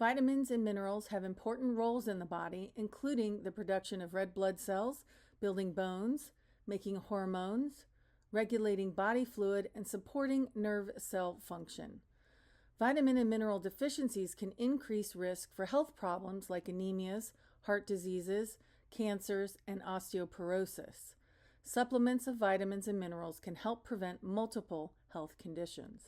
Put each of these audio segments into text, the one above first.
Vitamins and minerals have important roles in the body, including the production of red blood cells, building bones, making hormones, regulating body fluid, and supporting nerve cell function. Vitamin and mineral deficiencies can increase risk for health problems like anemias, heart diseases, cancers, and osteoporosis. Supplements of vitamins and minerals can help prevent multiple health conditions.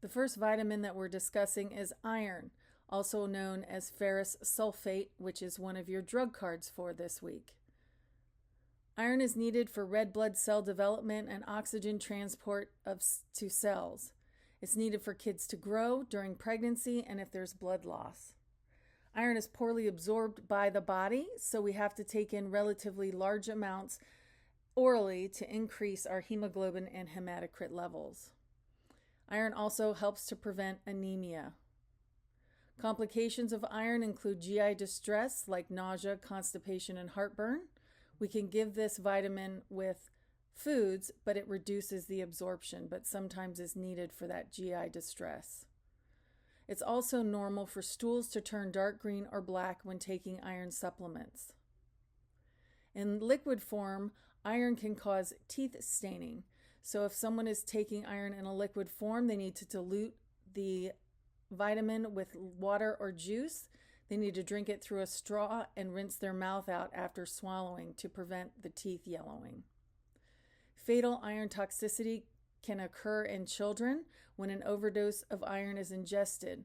The first vitamin that we're discussing is iron, also known as ferrous sulfate, which is one of your drug cards for this week. Iron is needed for red blood cell development and oxygen transport to cells. It's needed for kids to grow during pregnancy and if there's blood loss. Iron is poorly absorbed by the body, so we have to take in relatively large amounts orally to increase our hemoglobin and hematocrit levels. Iron also helps to prevent anemia. Complications of iron include GI distress like nausea, constipation, and heartburn. We can give this vitamin with foods, but it reduces the absorption, but sometimes is needed for that GI distress. It's also normal for stools to turn dark green or black when taking iron supplements. In liquid form, iron can cause teeth staining. So if someone is taking iron in a liquid form, they need to dilute the vitamin with water or juice. They need to drink it through a straw and rinse their mouth out after swallowing to prevent the teeth yellowing. Fatal iron toxicity can occur in children when an overdose of iron is ingested.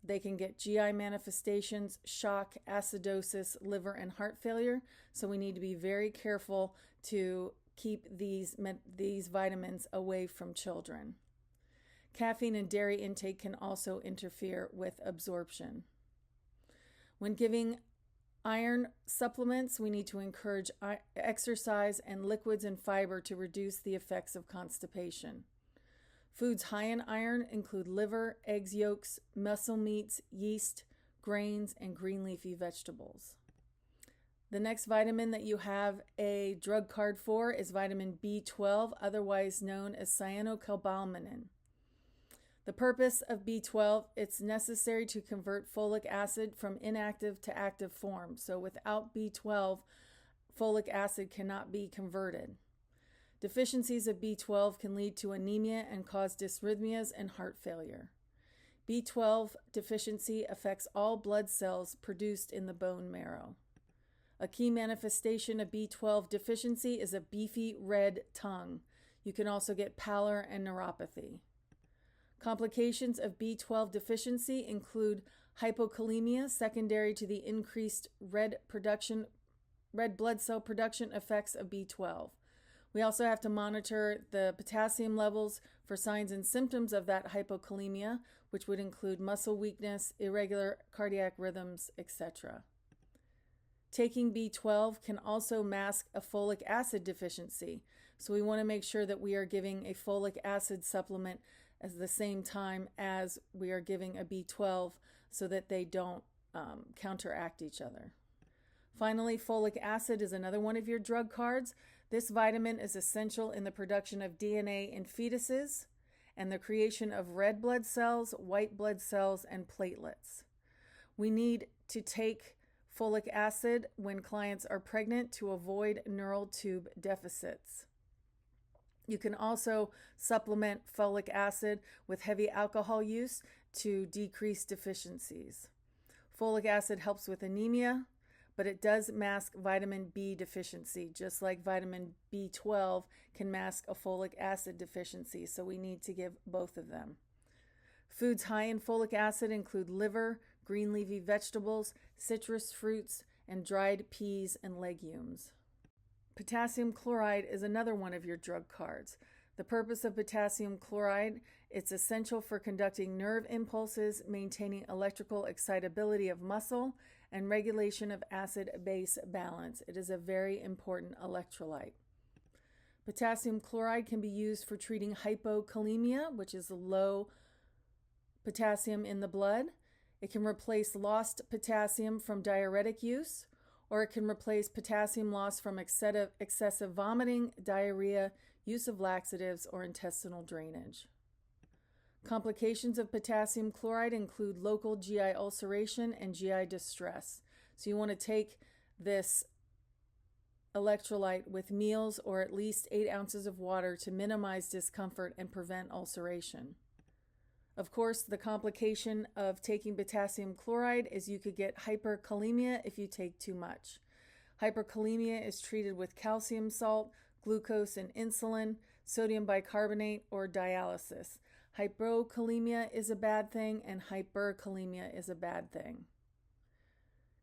They can get GI manifestations, shock, acidosis, liver, and heart failure. So we need to be very careful to keep these vitamins away from children. Caffeine and dairy intake can also interfere with absorption. When giving iron supplements, we need to encourage exercise and liquids and fiber to reduce the effects of constipation. Foods high in iron include liver, eggs yolks, muscle meats, yeast, grains, and green leafy vegetables. The next vitamin that you have a drug card for is vitamin B12, otherwise known as cyanocobalamin. The purpose of B12, it's necessary to convert folic acid from inactive to active form. So without B12, folic acid cannot be converted. Deficiencies of B12 can lead to anemia and cause dysrhythmias and heart failure. B12 deficiency affects all blood cells produced in the bone marrow. A key manifestation of B12 deficiency is a beefy red tongue. You can also get pallor and neuropathy. Complications of B12 deficiency include hypokalemia secondary to the increased red blood cell production effects of B12. We also have to monitor the potassium levels for signs and symptoms of that hypokalemia, which would include muscle weakness, irregular cardiac rhythms, etc. Taking B12 can also mask a folic acid deficiency, so we want to make sure that we are giving a folic acid supplement at the same time as we are giving a B12 so that they don't counteract each other. Finally, folic acid is another one of your drug cards. This vitamin is essential in the production of DNA in fetuses and the creation of red blood cells, white blood cells, and platelets. We need to take folic acid when clients are pregnant to avoid neural tube deficits. You can also supplement folic acid with heavy alcohol use to decrease deficiencies. Folic acid helps with anemia, but it does mask vitamin B deficiency, just like vitamin B12 can mask a folic acid deficiency, so we need to give both of them. Foods high in folic acid include liver, green leafy vegetables, citrus fruits, and dried peas and legumes. Potassium chloride is another one of your drug cards. The purpose of potassium chloride, it's essential for conducting nerve impulses, maintaining electrical excitability of muscle, and regulation of acid-base balance. It is a very important electrolyte. Potassium chloride can be used for treating hypokalemia, which is low potassium in the blood. It can replace lost potassium from diuretic use, or it can replace potassium loss from excessive vomiting, diarrhea, use of laxatives, or intestinal drainage. Complications of potassium chloride include local GI ulceration and GI distress. So you want to take this electrolyte with meals or at least 8 ounces of water to minimize discomfort and prevent ulceration. Of course, the complication of taking potassium chloride is you could get hyperkalemia if you take too much. Hyperkalemia is treated with calcium salt, glucose and insulin, sodium bicarbonate, or dialysis. Hypokalemia is a bad thing and hyperkalemia is a bad thing.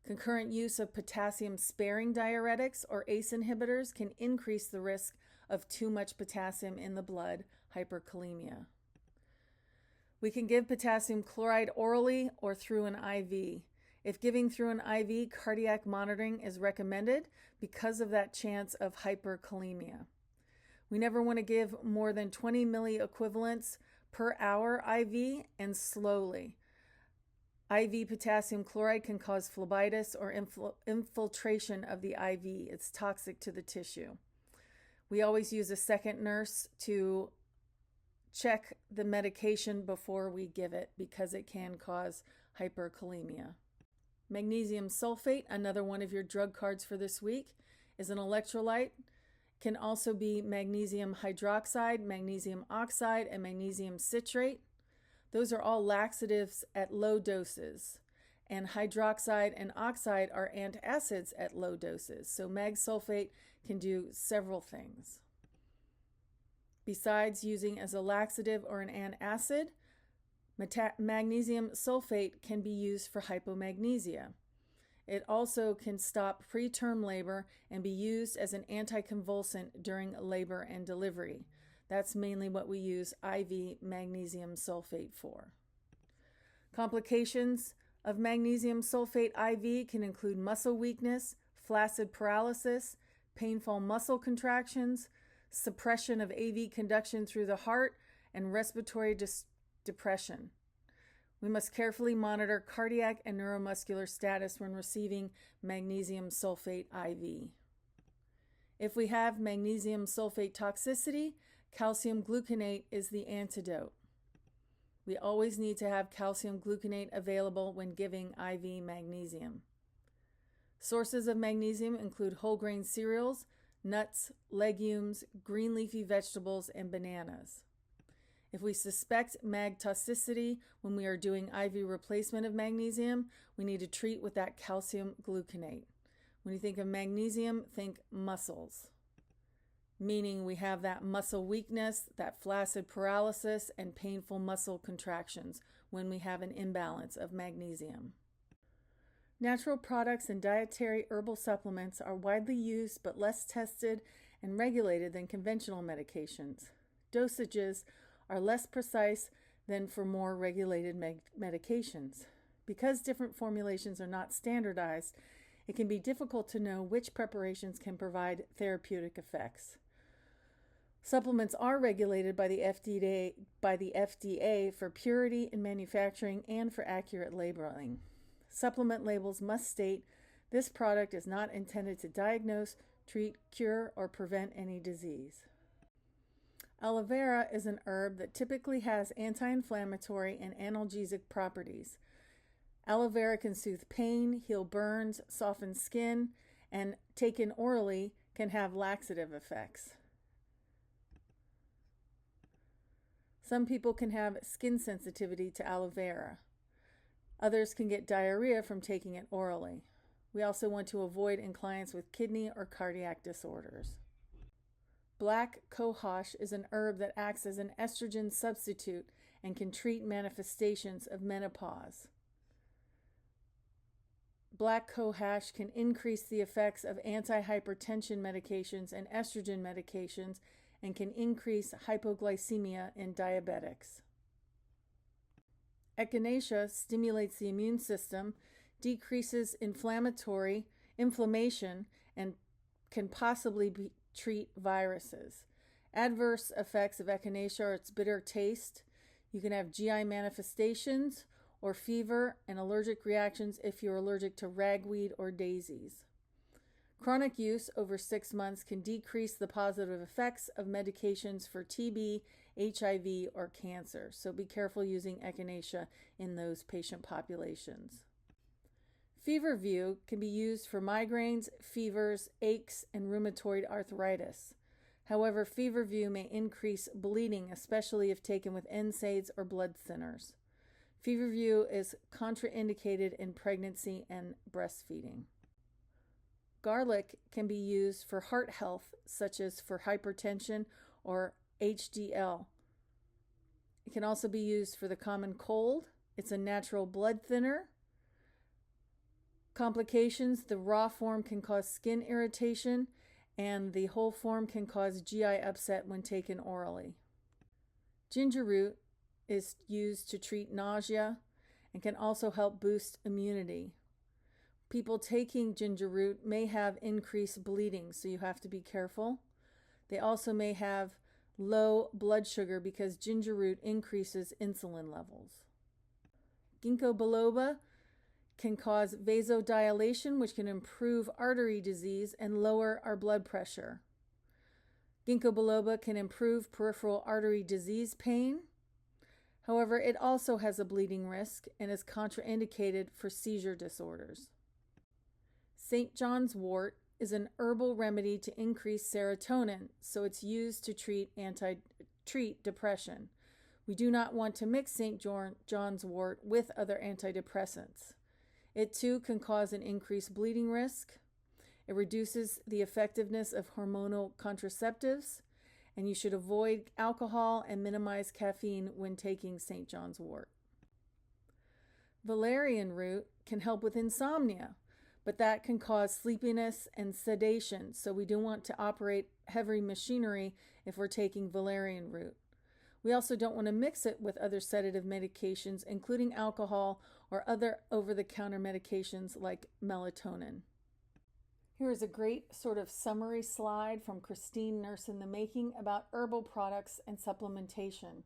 Concurrent use of potassium-sparing diuretics or ACE inhibitors can increase the risk of too much potassium in the blood, hyperkalemia. We can give potassium chloride orally or through an IV. If giving through an IV, cardiac monitoring is recommended because of that chance of hyperkalemia. We never want to give more than 20 milliequivalents per hour IV and slowly. IV potassium chloride can cause phlebitis or infiltration of the IV. It's toxic to the tissue. We always use a second nurse to check the medication before we give it because it can cause hyperkalemia. Magnesium sulfate, another one of your drug cards for this week, is an electrolyte. Can also be magnesium hydroxide, magnesium oxide, and magnesium citrate. Those are all laxatives at low doses, and hydroxide and oxide are antacids at low doses. So mag sulfate can do several things. Besides using as a laxative or an antacid, magnesium sulfate can be used for hypomagnesia. It also can stop preterm labor and be used as an anticonvulsant during labor and delivery. That's mainly what we use IV magnesium sulfate for. Complications of magnesium sulfate IV can include muscle weakness, flaccid paralysis, painful muscle contractions, suppression of AV conduction through the heart, and respiratory depression. We must carefully monitor cardiac and neuromuscular status when receiving magnesium sulfate IV. If we have magnesium sulfate toxicity, calcium gluconate is the antidote. We always need to have calcium gluconate available when giving IV magnesium. Sources of magnesium include whole grain cereals, nuts, legumes, green leafy vegetables, and bananas. If we suspect mag toxicity when we are doing IV replacement of magnesium, we need to treat with that calcium gluconate. When you think of magnesium, think muscles, meaning we have that muscle weakness, that flaccid paralysis, and painful muscle contractions when we have an imbalance of magnesium. Natural products and dietary herbal supplements are widely used but less tested and regulated than conventional medications. Dosages are less precise than for more regulated medications. Because different formulations are not standardized, it can be difficult to know which preparations can provide therapeutic effects. Supplements are regulated by the FDA for purity in manufacturing and for accurate labeling. Supplement labels must state this product is not intended to diagnose, treat, cure, or prevent any disease. Aloe vera is an herb that typically has anti-inflammatory and analgesic properties. Aloe vera can soothe pain, heal burns, soften skin, and taken orally can have laxative effects. Some people can have skin sensitivity to aloe vera. Others can get diarrhea from taking it orally. We also want to avoid in clients with kidney or cardiac disorders. Black cohosh is an herb that acts as an estrogen substitute and can treat manifestations of menopause. Black cohosh can increase the effects of antihypertension medications and estrogen medications and can increase hypoglycemia in diabetics. Echinacea stimulates the immune system, decreases inflammation, and can possibly treat viruses. Adverse effects of echinacea are its bitter taste. You can have GI manifestations or fever and allergic reactions if you're allergic to ragweed or daisies. Chronic use over 6 months can decrease the positive effects of medications for TB HIV, or cancer. So be careful using echinacea in those patient populations. Feverview can be used for migraines, fevers, aches, and rheumatoid arthritis. However, Feverview may increase bleeding, especially if taken with NSAIDs or blood thinners. Feverview is contraindicated in pregnancy and breastfeeding. Garlic can be used for heart health, such as for hypertension or HDL. It can also be used for the common cold. It's a natural blood thinner. Complications: the raw form can cause skin irritation, and the whole form can cause GI upset when taken orally. Ginger root is used to treat nausea and can also help boost immunity. People taking ginger root may have increased bleeding, so you have to be careful. They also may have low blood sugar because ginger root increases insulin levels. Ginkgo biloba can cause vasodilation, which can improve artery disease and lower our blood pressure. Ginkgo biloba can improve peripheral artery disease pain. However, it also has a bleeding risk and is contraindicated for seizure disorders. St. John's wort is an herbal remedy to increase serotonin, so it's used to treat depression. We do not want to mix St. John's wort with other antidepressants. It too can cause an increased bleeding risk. It reduces the effectiveness of hormonal contraceptives, and you should avoid alcohol and minimize caffeine when taking St. John's wort. Valerian root can help with insomnia, but that can cause sleepiness and sedation, so we don't want to operate heavy machinery if we're taking valerian root. We also don't want to mix it with other sedative medications, including alcohol or other over-the-counter medications like melatonin. Here is a great sort of summary slide from Christine, Nurse in the Making, about herbal products and supplementation.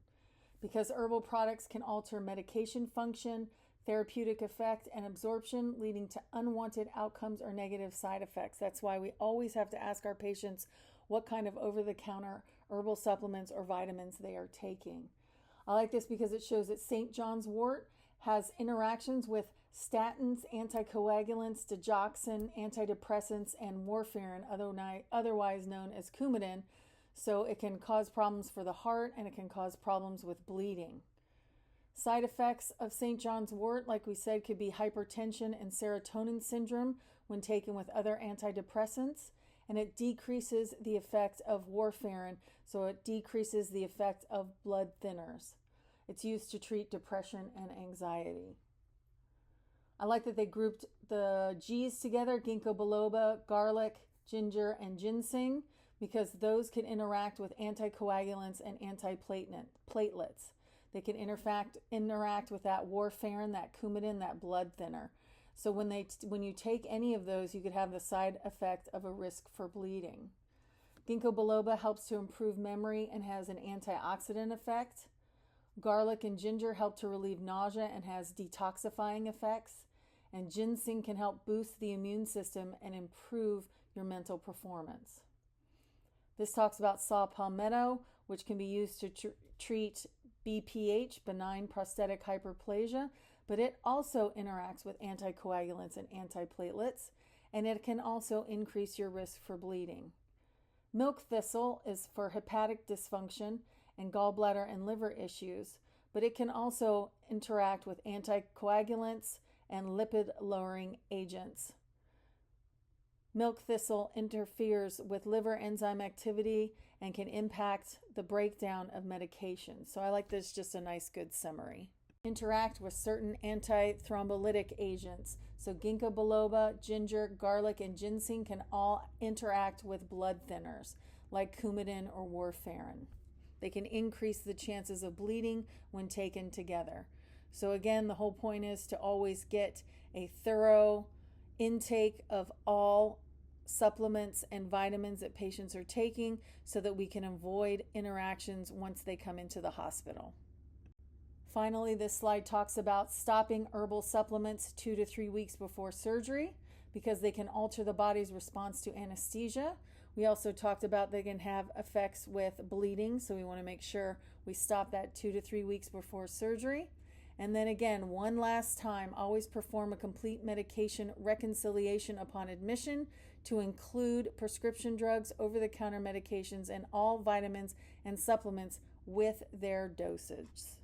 Because herbal products can alter medication function, therapeutic effect, and absorption, leading to unwanted outcomes or negative side effects. That's why we always have to ask our patients what kind of over-the-counter herbal supplements or vitamins they are taking. I like this because it shows that St. John's wort has interactions with statins, anticoagulants, digoxin, antidepressants, and warfarin, otherwise known as Coumadin. So it can cause problems for the heart and it can cause problems with bleeding. Side effects of St. John's wort, like we said, could be hypertension and serotonin syndrome when taken with other antidepressants, and it decreases the effect of warfarin, so it decreases the effect of blood thinners. It's used to treat depression and anxiety. I like that they grouped the G's together: ginkgo biloba, garlic, ginger, and ginseng, because those can interact with anticoagulants and antiplatelets. They can interact with that warfarin, that Coumadin, that blood thinner. So when you take any of those, you could have the side effect of a risk for bleeding. Ginkgo biloba helps to improve memory and has an antioxidant effect. Garlic and ginger help to relieve nausea and has detoxifying effects. And ginseng can help boost the immune system and improve your mental performance. This talks about saw palmetto, which can be used to treat BPH, benign prostatic hyperplasia, but it also interacts with anticoagulants and antiplatelets, and it can also increase your risk for bleeding. Milk thistle is for hepatic dysfunction and gallbladder and liver issues, but it can also interact with anticoagulants and lipid-lowering agents. Milk thistle interferes with liver enzyme activity and can impact the breakdown of medication. So I like this, just a nice good summary. Interact with certain antithrombolytic agents. So ginkgo biloba, ginger, garlic, and ginseng can all interact with blood thinners like Coumadin or warfarin. They can increase the chances of bleeding when taken together. So again, the whole point is to always get a thorough intake of all supplements and vitamins that patients are taking so that we can avoid interactions once they come into the hospital. Finally, this slide talks about stopping herbal supplements 2 to 3 weeks before surgery because they can alter the body's response to anesthesia. We also talked about they can have effects with bleeding, so we want to make sure We stop that 2 to 3 weeks before surgery. And then again, one last time, always perform a complete medication reconciliation upon admission to include prescription drugs, over-the-counter medications, and all vitamins and supplements with their dosage.